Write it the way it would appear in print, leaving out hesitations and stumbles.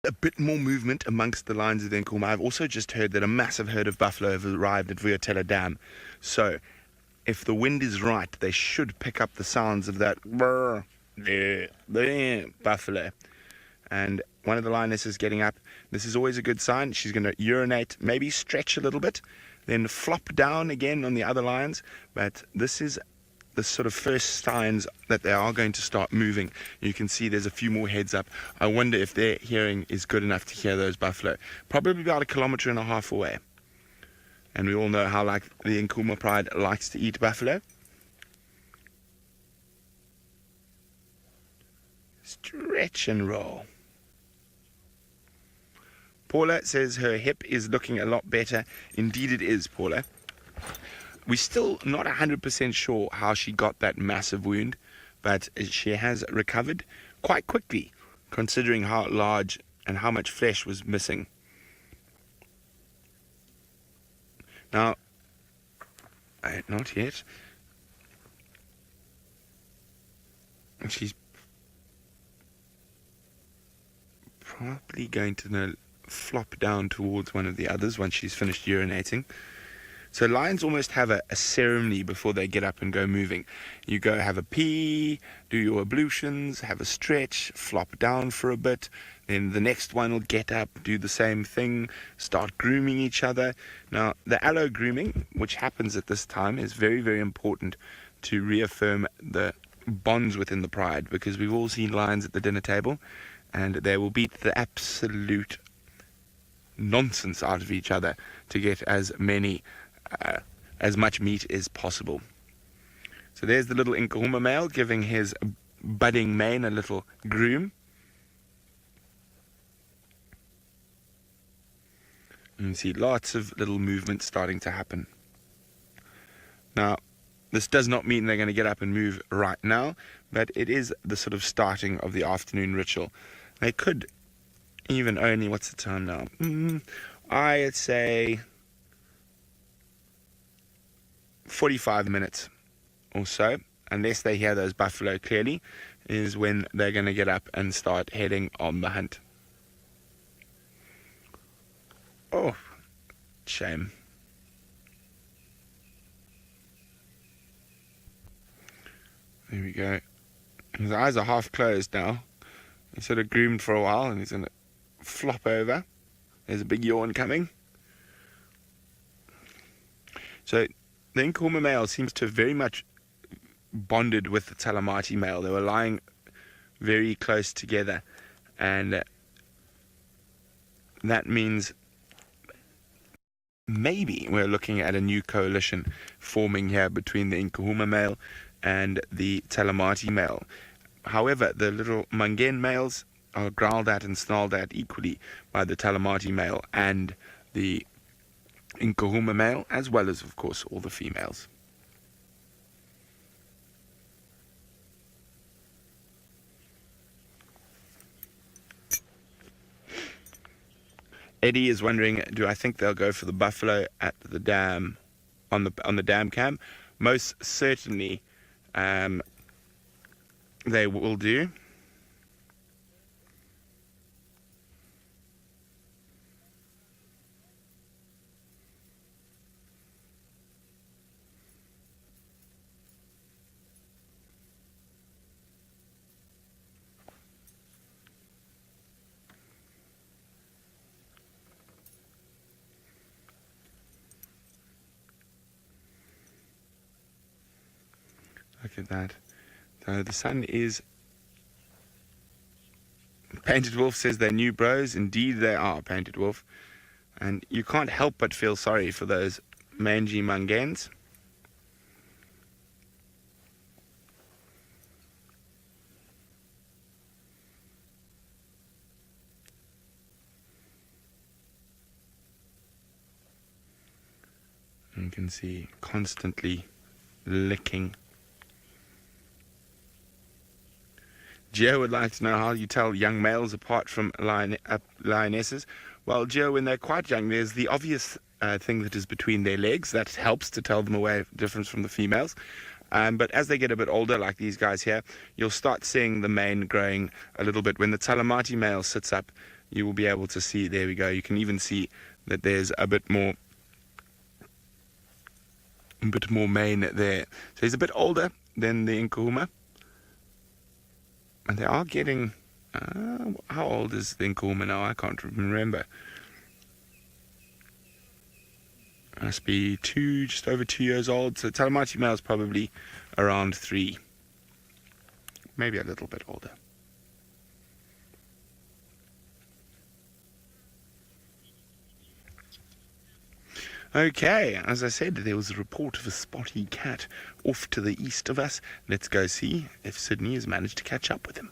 A bit more movement amongst the lines of the Nkuhuma. I've also just heard that a massive herd of buffalo have arrived at Vuyatela Dam. So, if the wind is right, they should pick up the sounds of that brr, buffalo. And one of the lionesses getting up. This is always a good sign. She's going to urinate, maybe stretch a little bit, then flop down again on the other lions. But this is the sort of first signs that they are going to start moving. You can see there's a few more heads up. I wonder if their hearing is good enough to hear those buffalo. Probably about 1.5 kilometers away. And we all know how like the Nkuhuma pride likes to eat buffalo. Stretch and roll. Paula says her hip is looking a lot better. Indeed it is, Paula. We're still not 100% sure how she got that massive wound, but she has recovered quite quickly, considering how large and how much flesh was missing. Now, not yet. She's probably going to flop down towards one of the others once she's finished urinating. So lions almost have a ceremony before they get up and go moving. You go have a pee, do your ablutions, have a stretch, flop down for a bit. Then the next one will get up, do the same thing, start grooming each other. Now, the aloe grooming, which happens at this time, is very, very important to reaffirm the bonds within the pride, because we've all seen lions at the dinner table and they will beat the absolute nonsense out of each other to get as much meat as possible. So there's the little Nkuhuma male giving his budding mane a little groom. You can see lots of little movement starting to happen. Now, this does not mean they're going to get up and move right now, but it is the sort of starting of the afternoon ritual. They could even only, what's the time now? I'd say 45 minutes or so, unless they hear those buffalo clearly, is when they're going to get up and start heading on the hunt. Oh, shame. There we go. His eyes are half closed now. He's sort of groomed for a while and he's going to flop over. There's a big yawn coming. So the Nkuhuma male seems to have very much bonded with the Talamati male. They were lying very close together, and that means maybe we're looking at a new coalition forming here between the Nkuhuma male and the Talamati male. However, the little Mhangeni males are growled at and snarled at equally by the Talamati male and the Nkuhuma male, as well as, of course, all the females. Eddie is wondering, do I think they'll go for the buffalo at the dam, on the dam cam? Most certainly, they will do. Look at that. So the sun is... Painted Wolf says they're new bros. Indeed they are, Painted Wolf. And you can't help but feel sorry for those mangy Mhangenis. You can see constantly licking. Gio would like to know how you tell young males apart from lionesses. Well, Gio, when they're quite young, there's the obvious thing that is between their legs. That helps to tell them away difference from the females. But as they get a bit older, like these guys here, you'll start seeing the mane growing a little bit. When the Talamati male sits up, you will be able to see, there we go, you can even see that there's a bit more mane there. So he's a bit older than the Nkuhuma. And they are getting, how old is the Nkuhuma now? I can't remember. Must be just over 2 years old. So Talamati male is probably around 3. Maybe a little bit older. Okay, as I said, there was a report of a spotty cat off to the east of us. Let's go see if Sydney has managed to catch up with him.